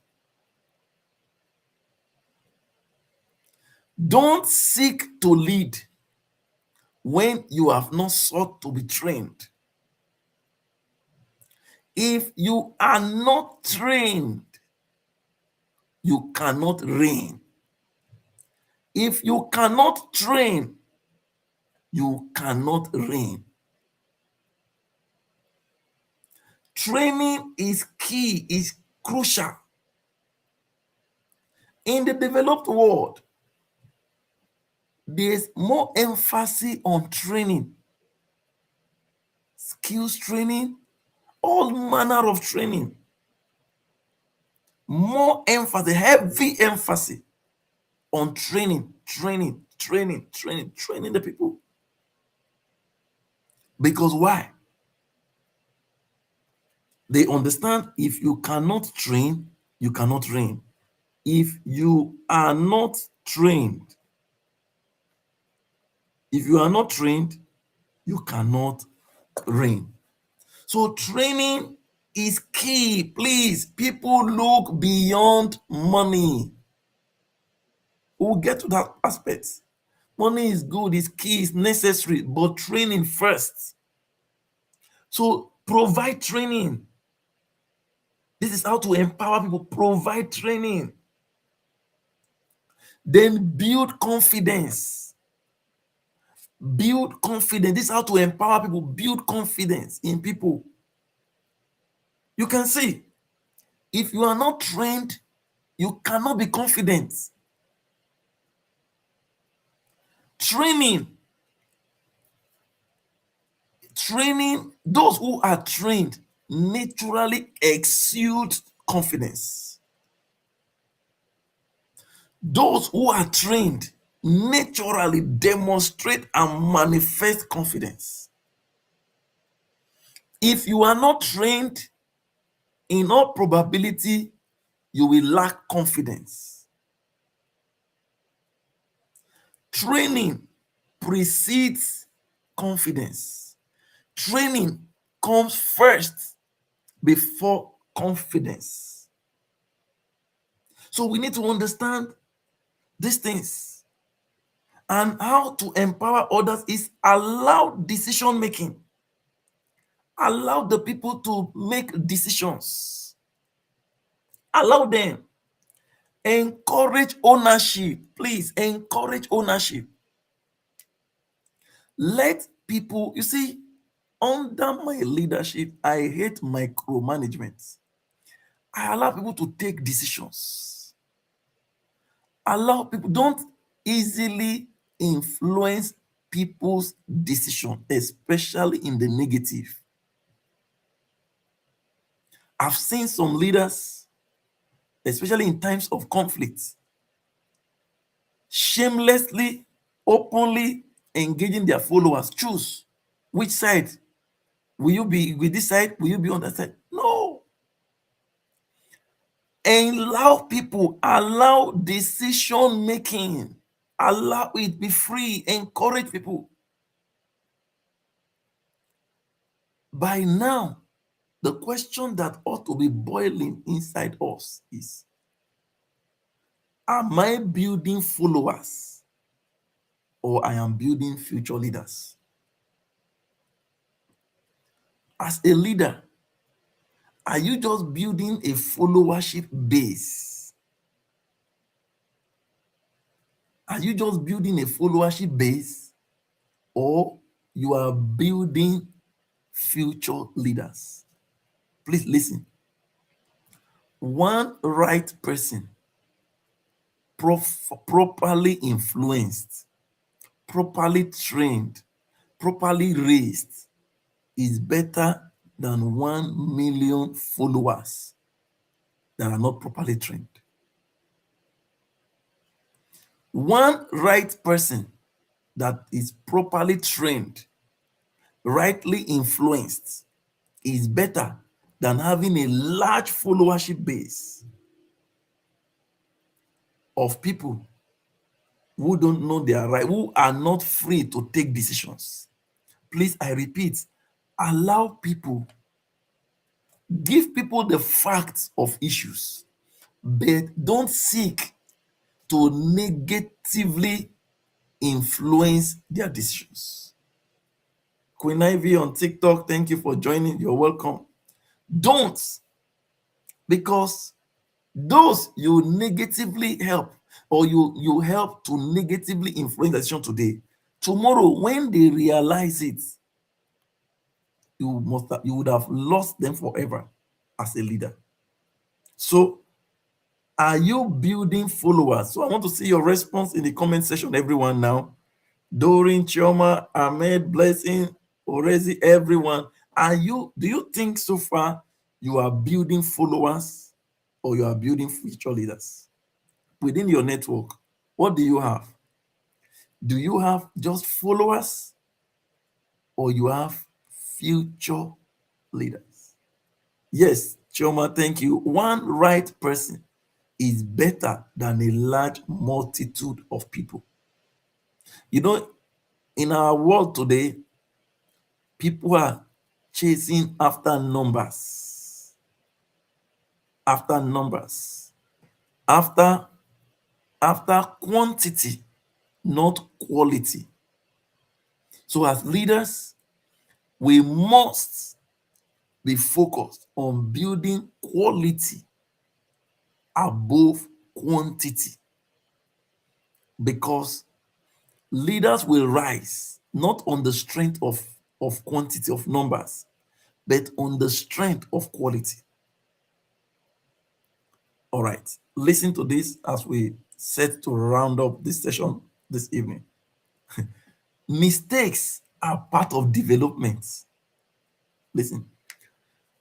Don't seek to lead when you have not sought to be trained. If you are not trained, you cannot reign. If you cannot train, you cannot reign. Training is key, is crucial. In the developed world, there's more emphasis on training, skills training, all manner of training. More emphasis, heavy emphasis on training the people. Because why? They understand if you cannot train, you cannot reign. If you are not trained, you cannot reign. So training is key. Please, people look beyond money. We'll get to that aspect. Money is good, is key, is necessary, but training first. So provide training. This is how to empower people. Provide training. Then build confidence. Build confidence. This is how to empower people. Build confidence in people. You can see, if you are not trained, you cannot be confident. Training, those who are trained naturally exude confidence. Those who are trained naturally demonstrate and manifest confidence. If you are not trained, in all probability, you will lack confidence. Training precedes confidence. Training comes first before confidence. So we need to understand these things. And how to empower others is allow decision making. Allow the people to make decisions. Allow them. Encourage ownership. Please encourage ownership. Let people, you see, under my leadership, I hate micromanagement. I allow people to take decisions. Allow people, don't easily influence people's decision, especially in the negative. I've seen some leaders, especially in times of conflict, shamelessly, openly engaging their followers. Choose which side. Will you be with this side? Will you be on that side? No. Allow people, allow decision making. Allow it, be free, encourage people. By now, the question that ought to be boiling inside us is, am I building followers or I am building future leaders? As a leader, are you just building a followership base? Are you just building a followership base or you are building future leaders? Please listen. One right person, properly influenced, properly trained, properly raised, is better than 1 million followers that are not properly trained. One right person that is properly trained, rightly influenced, is better than having a large followership base of people who don't know their right, who are not free to take decisions. Please, I repeat, allow people, give people the facts of issues, but don't seek to negatively influence their decisions. Queen Ivy on TikTok, thank you for joining. You're welcome. Don't, because those you negatively help or you help to negatively influence the decision today, tomorrow when they realize it, you would have lost them forever as a leader. So are you building followers? So I want to see your response in the comment section, everyone now. Doreen, Chioma, Ahmed, Blessing, Orezi, everyone. Do you think so far you are building followers or you are building future leaders? Within your network, what do you have? Do you have just followers or you have future leaders? Yes, Chioma, thank you. One right person is better than a large multitude of people. You know, in our world today, people are chasing after numbers, after numbers, after quantity, not quality. So as leaders, we must be focused on building quality above quantity, because leaders will rise not on the strength of quantity of numbers, but on the strength of quality. All right, listen to this as we set to round up this session this evening. Mistakes are part of development. Listen,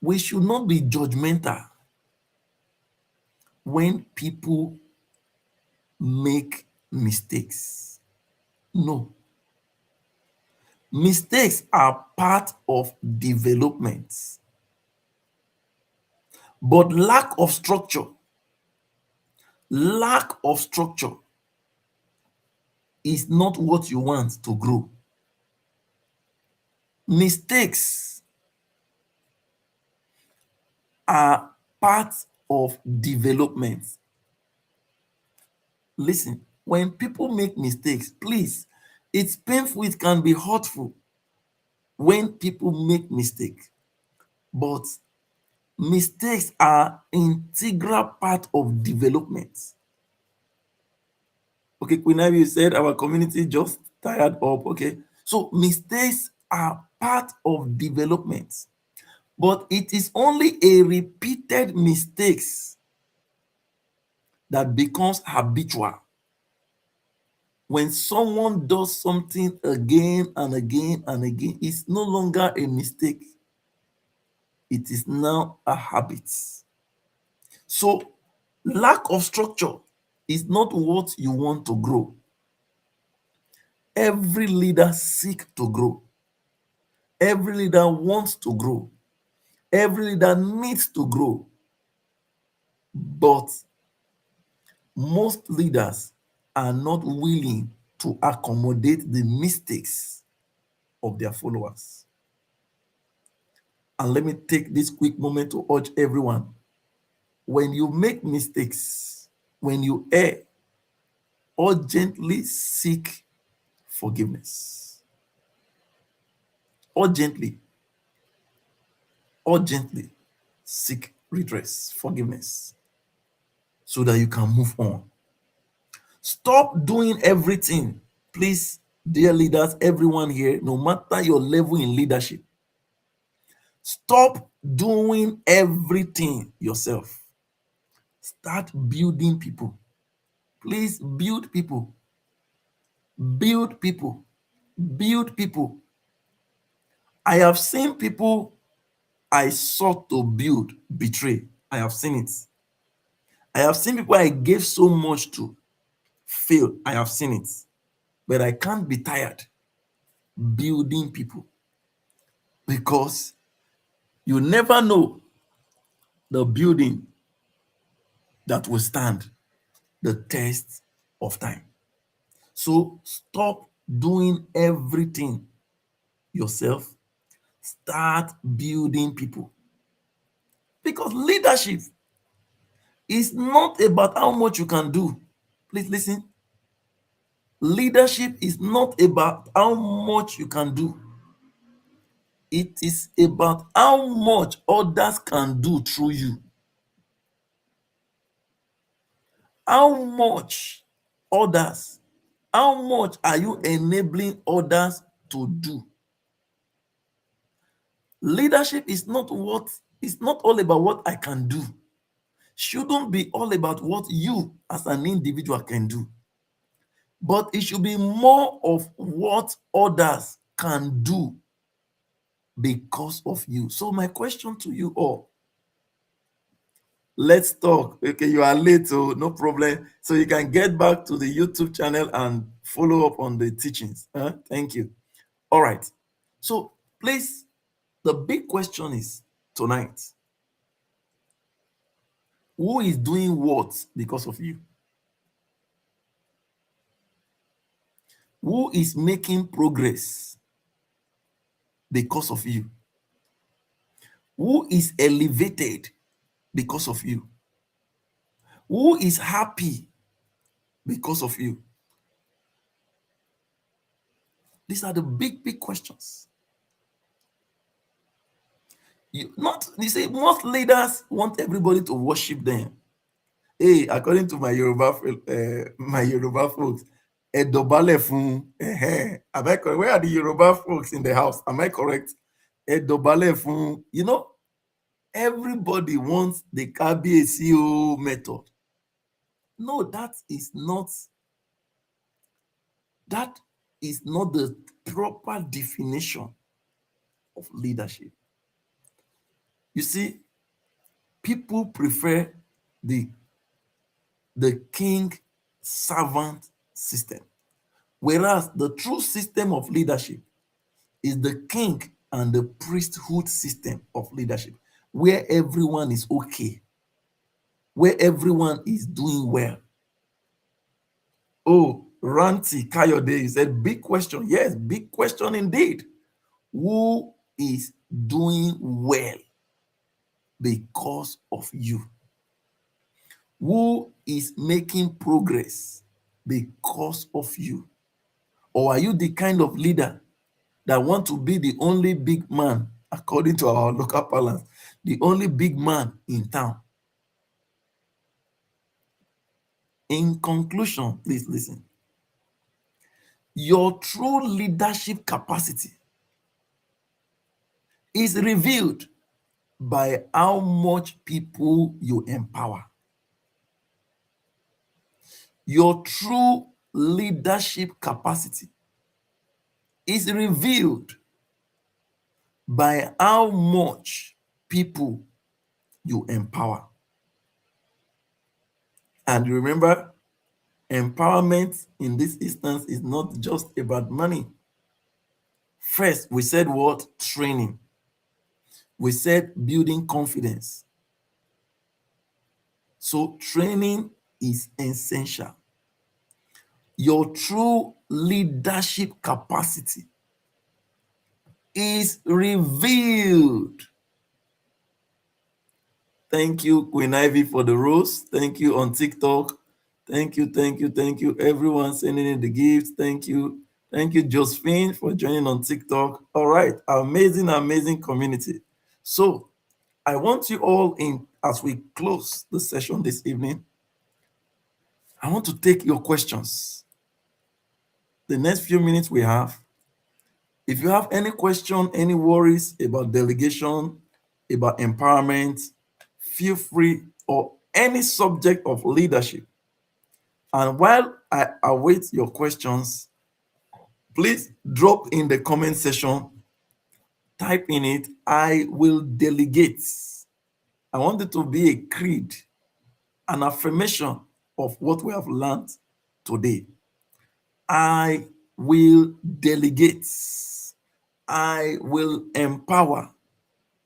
we should not be judgmental when people make mistakes. No. Mistakes are part of development. But lack of structure is not what you want to grow. Mistakes are part of development. Listen, when people make mistakes, please, it's painful, it can be hurtful when people make mistakes, but mistakes are integral part of development. Okay, Queen Ivy, you said our community just tired up. Okay, so mistakes are part of development, but it is only a repeated mistakes that becomes habitual. When someone does something again and again and again, it's no longer a mistake. It is now a habit. So, lack of structure is not what you want to grow. Every leader seeks to grow. Every leader wants to grow. Every leader needs to grow. But most leaders are not willing to accommodate the mistakes of their followers. And let me take this quick moment to urge everyone. When you make mistakes, when you err, urgently seek forgiveness. Urgently, urgently seek redress, forgiveness, so that you can move on. Stop doing everything. Please, dear leaders, everyone here, no matter your level in leadership, stop doing everything yourself. Start building people. Please build people. Build people. Build people. I have seen people I sought to build betray. I have seen it. I have seen people I gave so much to fail. I have seen it. But I can't be tired building people, because you never know the building that will stand the test of time. So stop doing everything yourself. Start building people. Because leadership is not about how much you can do. Please listen. Leadership is not about how much you can do. It is about how much others can do through you. How much others, how much are you enabling others to do? Leadership is not all about what I can do. Shouldn't be all about what you as an individual can do. But it should be more of what others can do because of you. So my question to you all, let's talk. Okay, you are late, so no problem. So you can get back to the YouTube channel and follow up on the teachings. Thank you. All right. So please, the big question is tonight, who is doing what because of you? Who is making progress because of you? Who is elevated because of you? Who is happy because of you? These are the big questions. You say most leaders want everybody to worship them. Hey, according to my Yoruba folks, Edobale fun, am I correct? Where are the Yoruba folks in the house? Am I correct? Edobale fun, everybody wants the Kabiyesi method. No, that is not that. is not the proper definition of leadership. You see, people prefer the, the king servant system, whereas the true system of leadership is the king and the priesthood system of leadership, where everyone is okay, where everyone is doing well. Oh, Ranti Kayode, he said, big question. Yes, big question indeed. Who is doing well because of you? Who is making progress because of you? Or are you the kind of leader that want to be the only big man, according to our local parlance, the only big man in town? In conclusion, please listen. Your true leadership capacity is revealed by how much people you empower. Your true leadership capacity is revealed by how much people you empower. And remember, empowerment in this instance is not just about money. First, we said what? Training. We said building confidence. So training is essential. Your true leadership capacity is revealed. Thank you, Queen Ivy, for the rose. Thank you on TikTok. Thank you, thank you, thank you. Everyone sending in the gifts. Thank you. Thank you, Josephine, for joining on TikTok. All right, amazing, amazing community. So I want you all in, as we close the session this evening, I want to take your questions. The next few minutes we have, if you have any question, any worries about delegation, about empowerment, feel free, or any subject of leadership. And while I await your questions, please drop in the comment section, type in it, I will delegate. I want it to be a creed, an affirmation of what we have learned today. I will delegate. I will empower,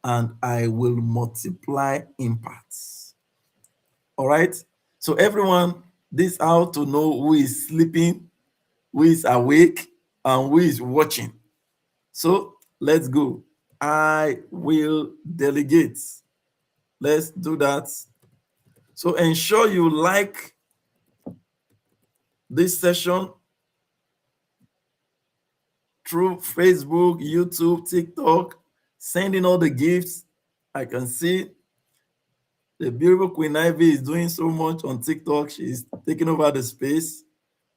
and I will multiply impacts. All right. So everyone, this is how to know who is sleeping, who is awake, and who is watching. So let's go. I will delegate. Let's do that. So ensure you like this session through Facebook, YouTube, TikTok, sending all the gifts. I can see the beautiful Queen Ivy is doing so much on TikTok. She's taking over the space.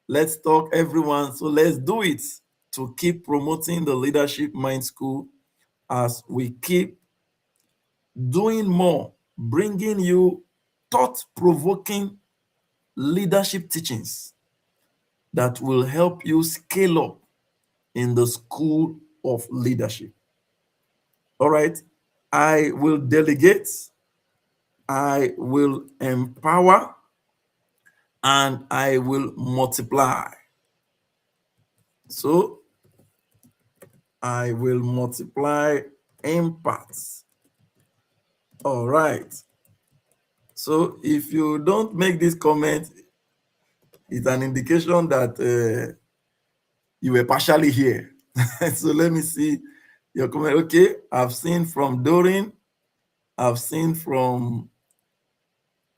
Let's talk, everyone. So let's do it to keep promoting the Leadership Mind School as we keep doing more, bringing you thought-provoking leadership teachings that will help you scale up in the school of leadership. All right. I will delegate, I will empower, and I will multiply. So I will multiply impacts. All right. So if you don't make this comment, it's an indication that you were partially here. So let me see your comment. Okay, I've seen from Doreen, I've seen from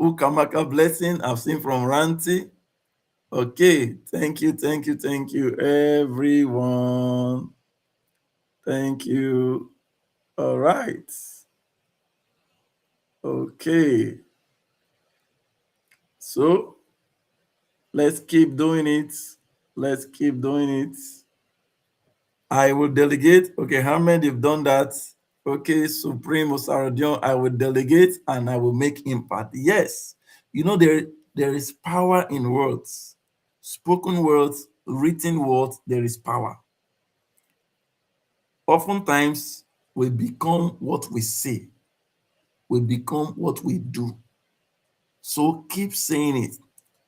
Ukamaka Blessing, I've seen from Ranti. Okay, thank you, thank you, thank you, everyone. Thank you. All right. Okay. So let's keep doing it. Let's keep doing it. I will delegate. Okay, Hamed, you've done that. Okay, Supreme Osarodion, I will delegate and I will make impact. Yes, you know, there is power in words. Spoken words written words, there is power. Oftentimes, we become what we say, we become what we do. So keep saying it.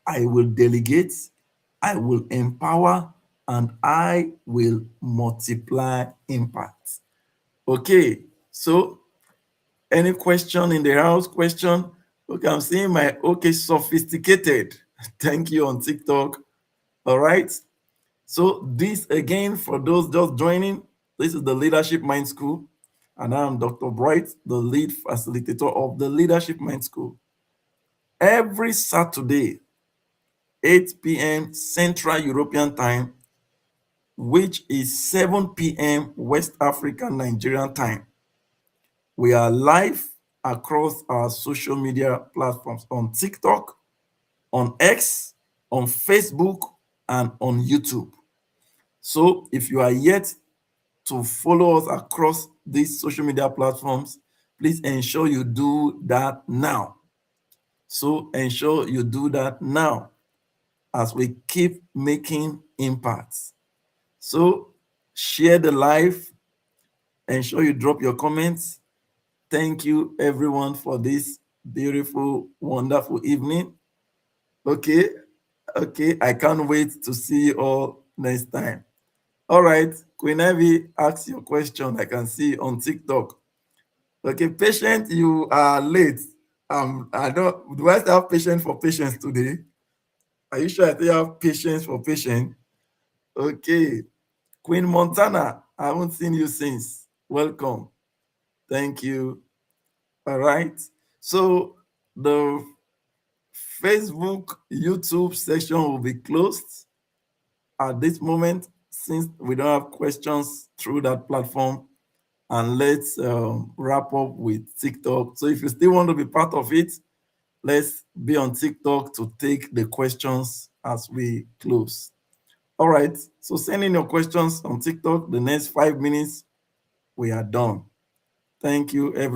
I will delegate, I will empower, and I will multiply impact. Okay, so any question in the house? Question? Okay, I'm seeing my okay, sophisticated. Thank you on TikTok. All right. So this again, for those just joining, this is the Leadership Mind School, and I'm Dr. Bright, the lead facilitator of the Leadership Mind School. Every Saturday, 8 p.m. Central European Time, which is 7 p.m. West African Nigerian time. We are live across our social media platforms on TikTok, on X, on Facebook, and on YouTube. So if you are yet to follow us across these social media platforms, please ensure you do that now. So ensure you do that now as we keep making impacts. So share the live, ensure you drop your comments. Thank you everyone for this beautiful, wonderful evening. Okay, okay, I can't wait to see you all next time. All right, Queen Ivy, ask your question. I can see on TikTok. Okay, patient, you are late. I don't. Do I still have patience for patience today? Are you sure I still have patience for patience? Okay, Queen Montana, I haven't seen you since. Welcome. Thank you. All right. So the Facebook, YouTube section will be closed at this moment since we don't have questions through that platform. And let's wrap up with TikTok. So if you still want to be part of it, let's be on TikTok to take the questions as we close. All right. So send in your questions on TikTok. The next 5 minutes, we are done. Thank you, everyone.